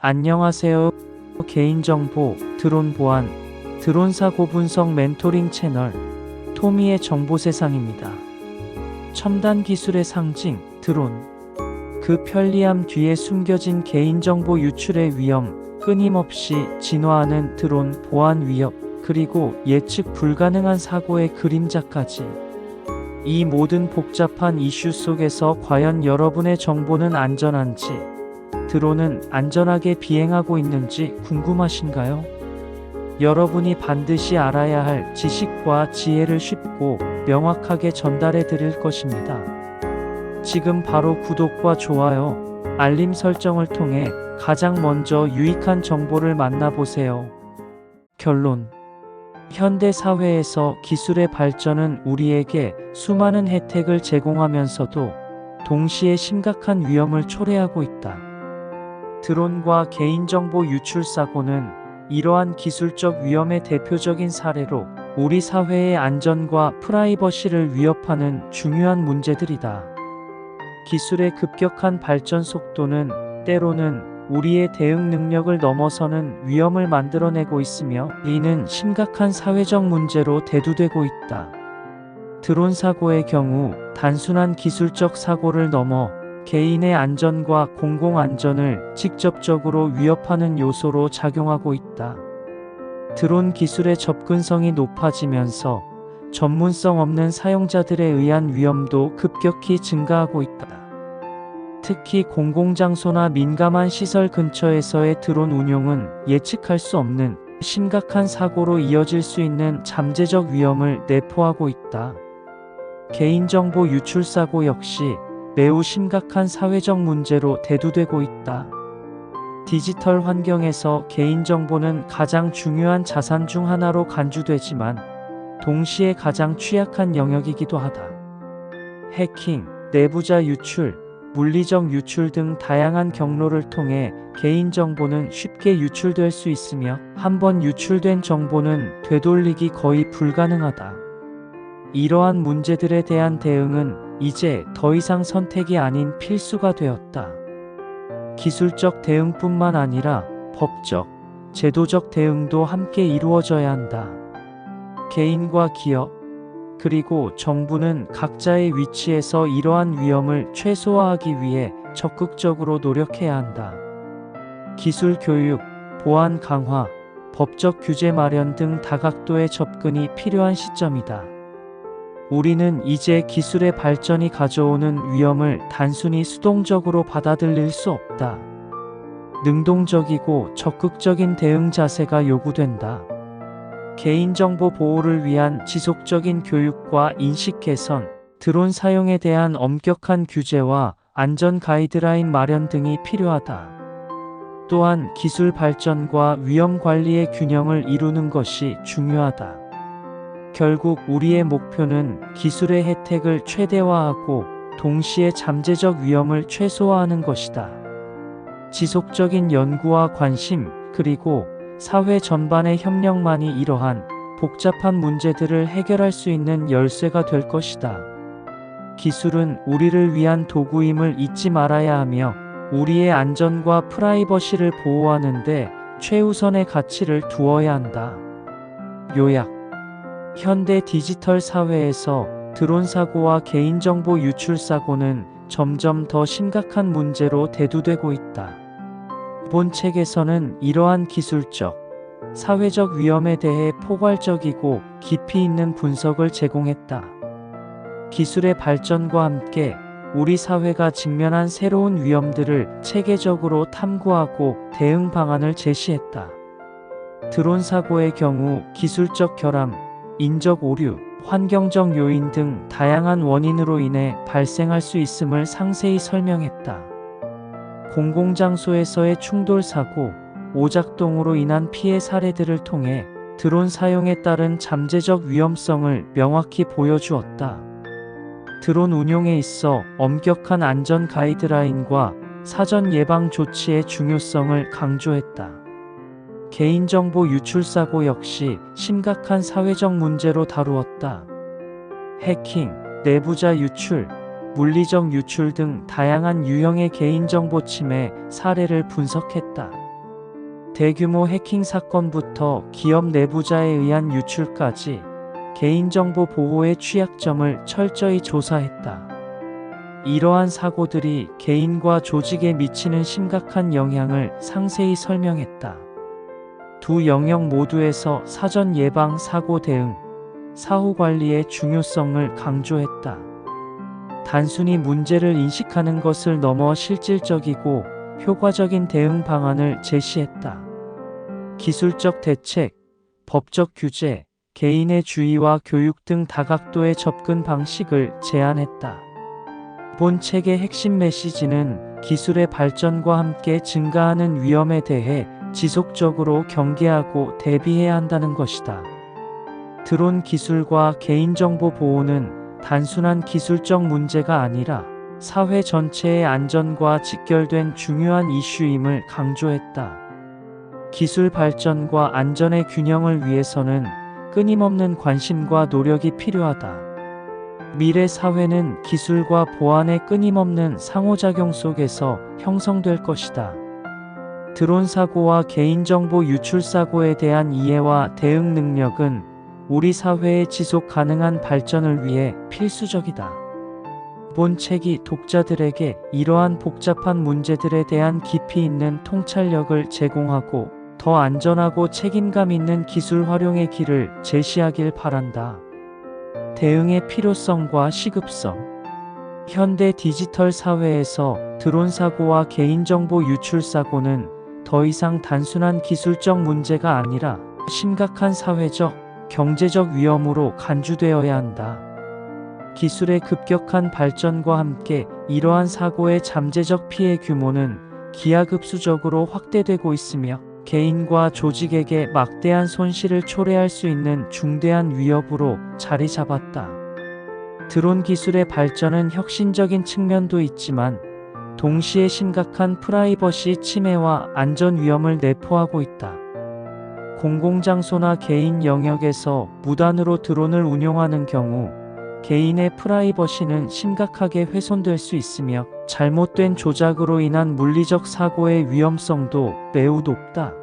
안녕하세요. 개인정보, 드론 보안, 드론 사고 분석 멘토링 채널, 토미의 정보세상입니다. 첨단 기술의 상징, 드론. 그 편리함 뒤에 숨겨진 개인정보 유출의 위험, 끊임없이 진화하는 드론 보안 위협, 그리고 예측 불가능한 사고의 그림자까지. 이 모든 복잡한 이슈 속에서 과연 여러분의 정보는 안전한지, 드론은 안전하게 비행하고 있는지 궁금하신가요? 여러분이 반드시 알아야 할 지식과 지혜를 쉽고 명확하게 전달해 드릴 것입니다. 지금 바로 구독과 좋아요, 알림 설정을 통해 가장 먼저 유익한 정보를 만나보세요. 결론. 현대 사회에서 기술의 발전은 우리에게 수많은 혜택을 제공하면서도 동시에 심각한 위험을 초래하고 있다. 드론과 개인정보 유출 사고는 이러한 기술적 위험의 대표적인 사례로 우리 사회의 안전과 프라이버시를 위협하는 중요한 문제들이다. 기술의 급격한 발전 속도는 때로는 우리의 대응 능력을 넘어서는 위험을 만들어내고 있으며 이는 심각한 사회적 문제로 대두되고 있다. 드론 사고의 경우 단순한 기술적 사고를 넘어 개인의 안전과 공공 안전을 직접적으로 위협하는 요소로 작용하고 있다. 드론 기술의 접근성이 높아지면서 전문성 없는 사용자들에 의한 위험도 급격히 증가하고 있다. 특히 공공장소나 민감한 시설 근처에서의 드론 운용은 예측할 수 없는 심각한 사고로 이어질 수 있는 잠재적 위험을 내포하고 있다. 개인정보 유출 사고 역시 매우 심각한 사회적 문제로 대두되고 있다. 디지털 환경에서 개인정보는 가장 중요한 자산 중 하나로 간주되지만 동시에 가장 취약한 영역이기도 하다. 해킹, 내부자 유출, 물리적 유출 등 다양한 경로를 통해 개인정보는 쉽게 유출될 수 있으며 한번 유출된 정보는 되돌리기 거의 불가능하다. 이러한 문제들에 대한 대응은 이제 더 이상 선택이 아닌 필수가 되었다. 기술적 대응뿐만 아니라 법적, 제도적 대응도 함께 이루어져야 한다. 개인과 기업, 그리고 정부는 각자의 위치에서 이러한 위험을 최소화하기 위해 적극적으로 노력해야 한다. 기술 교육, 보안 강화, 법적 규제 마련 등 다각도의 접근이 필요한 시점이다. 우리는 이제 기술의 발전이 가져오는 위험을 단순히 수동적으로 받아들일 수 없다. 능동적이고 적극적인 대응 자세가 요구된다. 개인정보 보호를 위한 지속적인 교육과 인식 개선, 드론 사용에 대한 엄격한 규제와 안전 가이드라인 마련 등이 필요하다. 또한 기술 발전과 위험 관리의 균형을 이루는 것이 중요하다. 결국 우리의 목표는 기술의 혜택을 최대화하고 동시에 잠재적 위험을 최소화하는 것이다. 지속적인 연구와 관심, 그리고 사회 전반의 협력만이 이러한 복잡한 문제들을 해결할 수 있는 열쇠가 될 것이다. 기술은 우리를 위한 도구임을 잊지 말아야 하며 우리의 안전과 프라이버시를 보호하는 데 최우선의 가치를 두어야 한다. 요약. 현대 디지털 사회에서 드론 사고와 개인정보 유출 사고는 점점 더 심각한 문제로 대두되고 있다. 이번 책에서는 이러한 기술적, 사회적 위험에 대해 포괄적이고 깊이 있는 분석을 제공했다. 기술의 발전과 함께 우리 사회가 직면한 새로운 위험들을 체계적으로 탐구하고 대응 방안을 제시했다. 드론 사고의 경우 기술적 결함, 인적 오류, 환경적 요인 등 다양한 원인으로 인해 발생할 수 있음을 상세히 설명했다. 공공장소에서의 충돌 사고, 오작동으로 인한 피해 사례들을 통해 드론 사용에 따른 잠재적 위험성을 명확히 보여주었다. 드론 운용에 있어 엄격한 안전 가이드라인과 사전 예방 조치의 중요성을 강조했다. 개인정보 유출 사고 역시 심각한 사회적 문제로 다루었다. 해킹, 내부자 유출, 물리적 유출 등 다양한 유형의 개인정보 침해 사례를 분석했다. 대규모 해킹 사건부터 기업 내부자에 의한 유출까지 개인정보 보호의 취약점을 철저히 조사했다. 이러한 사고들이 개인과 조직에 미치는 심각한 영향을 상세히 설명했다. 두 영역 모두에서 사전 예방, 사고 대응, 사후 관리의 중요성을 강조했다. 단순히 문제를 인식하는 것을 넘어 실질적이고 효과적인 대응 방안을 제시했다. 기술적 대책, 법적 규제, 개인의 주의와 교육 등 다각도의 접근 방식을 제안했다. 본 책의 핵심 메시지는 기술의 발전과 함께 증가하는 위험에 대해 지속적으로 경계하고 대비해야 한다는 것이다. 드론 기술과 개인정보 보호는 단순한 기술적 문제가 아니라 사회 전체의 안전과 직결된 중요한 이슈임을 강조했다. 기술 발전과 안전의 균형을 위해서는 끊임없는 관심과 노력이 필요하다. 미래 사회는 기술과 보안의 끊임없는 상호작용 속에서 형성될 것이다. 드론 사고와 개인정보 유출 사고에 대한 이해와 대응 능력은 우리 사회의 지속 가능한 발전을 위해 필수적이다. 본 책이 독자들에게 이러한 복잡한 문제들에 대한 깊이 있는 통찰력을 제공하고 더 안전하고 책임감 있는 기술 활용의 길을 제시하길 바란다. 대응의 필요성과 시급성. 현대 디지털 사회에서 드론 사고와 개인정보 유출 사고는 더 이상 단순한 기술적 문제가 아니라 심각한 사회적, 경제적 위험으로 간주되어야 한다. 기술의 급격한 발전과 함께 이러한 사고의 잠재적 피해 규모는 기하급수적으로 확대되고 있으며 개인과 조직에게 막대한 손실을 초래할 수 있는 중대한 위협으로 자리 잡았다. 드론 기술의 발전은 혁신적인 측면도 있지만 동시에 심각한 프라이버시 침해와 안전 위험을 내포하고 있다. 공공장소나 개인 영역에서 무단으로 드론을 운용하는 경우 개인의 프라이버시는 심각하게 훼손될 수 있으며 잘못된 조작으로 인한 물리적 사고의 위험성도 매우 높다.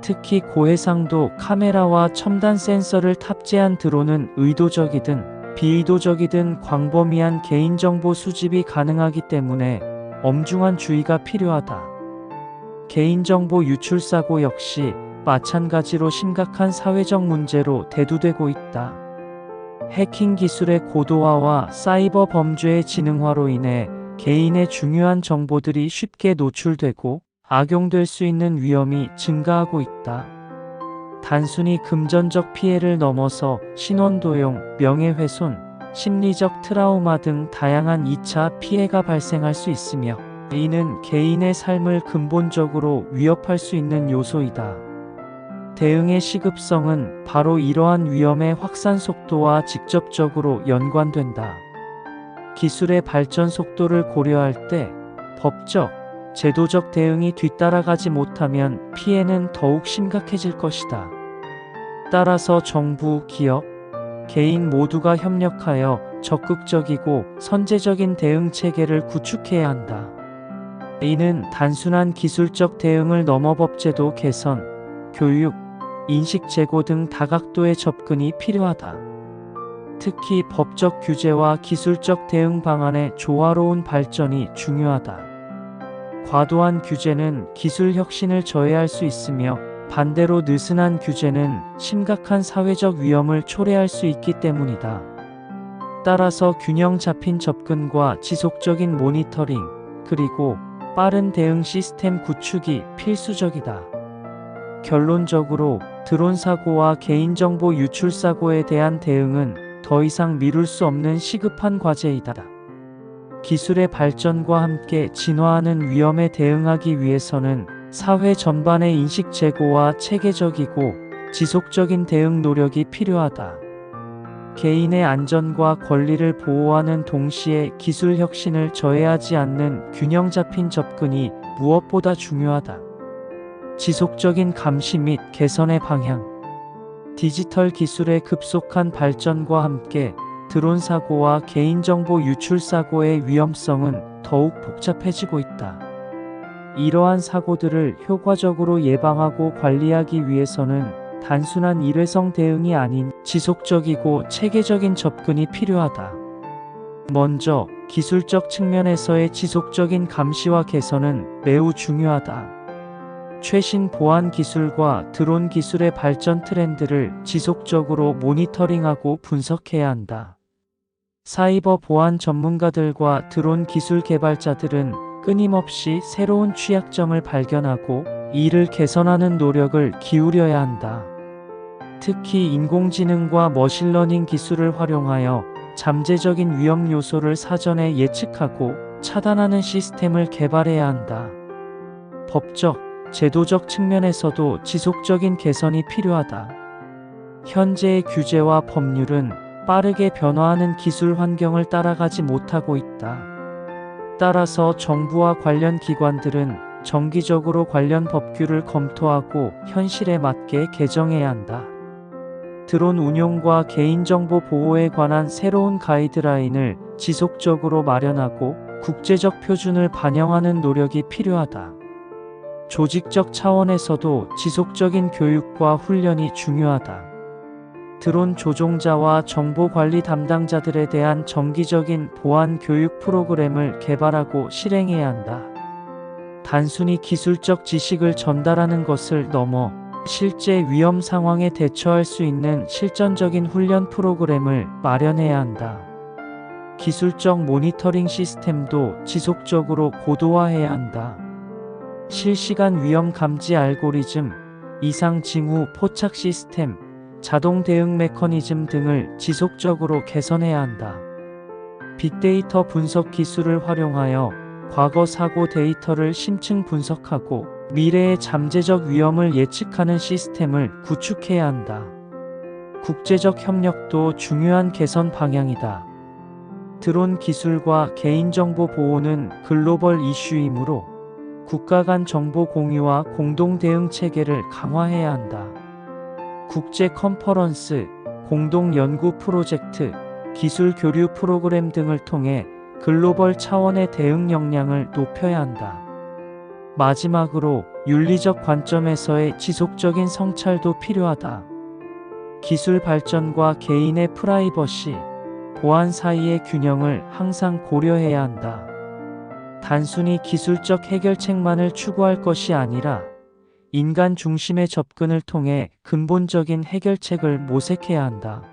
특히 고해상도 카메라와 첨단 센서를 탑재한 드론은 의도적이든 비의도적이든 광범위한 개인정보 수집이 가능하기 때문에 엄중한 주의가 필요하다. 개인정보 유출 사고 역시 마찬가지로 심각한 사회적 문제로 대두되고 있다. 해킹 기술의 고도화와 사이버 범죄의 지능화로 인해 개인의 중요한 정보들이 쉽게 노출되고 악용될 수 있는 위험이 증가하고 있다. 단순히 금전적 피해를 넘어서 신원도용, 명예훼손, 심리적 트라우마 등 다양한 2차 피해가 발생할 수 있으며 이는 개인의 삶을 근본적으로 위협할 수 있는 요소이다. 대응의 시급성은 바로 이러한 위험의 확산 속도와 직접적으로 연관된다. 기술의 발전 속도를 고려할 때 법적, 제도적 대응이 뒤따라가지 못하면 피해는 더욱 심각해질 것이다. 따라서 정부, 기업, 개인 모두가 협력하여 적극적이고 선제적인 대응 체계를 구축해야 한다. 이는 단순한 기술적 대응을 넘어 법제도 개선, 교육, 인식 제고 등 다각도의 접근이 필요하다. 특히 법적 규제와 기술적 대응 방안의 조화로운 발전이 중요하다. 과도한 규제는 기술 혁신을 저해할 수 있으며 반대로 느슨한 규제는 심각한 사회적 위험을 초래할 수 있기 때문이다. 따라서 균형 잡힌 접근과 지속적인 모니터링, 그리고 빠른 대응 시스템 구축이 필수적이다. 결론적으로 드론 사고와 개인정보 유출 사고에 대한 대응은 더 이상 미룰 수 없는 시급한 과제이다. 기술의 발전과 함께 진화하는 위험에 대응하기 위해서는 사회 전반의 인식 제고와 체계적이고 지속적인 대응 노력이 필요하다. 개인의 안전과 권리를 보호하는 동시에 기술 혁신을 저해하지 않는 균형 잡힌 접근이 무엇보다 중요하다. 지속적인 감시 및 개선의 방향. 디지털 기술의 급속한 발전과 함께 드론 사고와 개인정보 유출 사고의 위험성은 더욱 복잡해지고 있다. 이러한 사고들을 효과적으로 예방하고 관리하기 위해서는 단순한 일회성 대응이 아닌 지속적이고 체계적인 접근이 필요하다. 먼저, 기술적 측면에서의 지속적인 감시와 개선은 매우 중요하다. 최신 보안 기술과 드론 기술의 발전 트렌드를 지속적으로 모니터링하고 분석해야 한다. 사이버 보안 전문가들과 드론 기술 개발자들은 끊임없이 새로운 취약점을 발견하고 이를 개선하는 노력을 기울여야 한다. 특히 인공지능과 머신러닝 기술을 활용하여 잠재적인 위험 요소를 사전에 예측하고 차단하는 시스템을 개발해야 한다. 법적, 제도적 측면에서도 지속적인 개선이 필요하다. 현재의 규제와 법률은 빠르게 변화하는 기술 환경을 따라가지 못하고 있다. 따라서 정부와 관련 기관들은 정기적으로 관련 법규를 검토하고 현실에 맞게 개정해야 한다. 드론 운용과 개인정보 보호에 관한 새로운 가이드라인을 지속적으로 마련하고 국제적 표준을 반영하는 노력이 필요하다. 조직적 차원에서도 지속적인 교육과 훈련이 중요하다. 드론 조종자와 정보관리 담당자들에 대한 정기적인 보안 교육 프로그램을 개발하고 실행해야 한다. 단순히 기술적 지식을 전달하는 것을 넘어 실제 위험 상황에 대처할 수 있는 실전적인 훈련 프로그램을 마련해야 한다. 기술적 모니터링 시스템도 지속적으로 고도화해야 한다. 실시간 위험 감지 알고리즘, 이상 징후 포착 시스템, 자동 대응 메커니즘 등을 지속적으로 개선해야 한다. 빅데이터 분석 기술을 활용하여 과거 사고 데이터를 심층 분석하고 미래의 잠재적 위험을 예측하는 시스템을 구축해야 한다. 국제적 협력도 중요한 개선 방향이다. 드론 기술과 개인정보 보호는 글로벌 이슈이므로 국가 간 정보 공유와 공동 대응 체계를 강화해야 한다. 국제 컨퍼런스, 공동 연구 프로젝트, 기술 교류 프로그램 등을 통해 글로벌 차원의 대응 역량을 높여야 한다. 마지막으로 윤리적 관점에서의 지속적인 성찰도 필요하다. 기술 발전과 개인의 프라이버시, 보안 사이의 균형을 항상 고려해야 한다. 단순히 기술적 해결책만을 추구할 것이 아니라 인간 중심의 접근을 통해 근본적인 해결책을 모색해야 한다.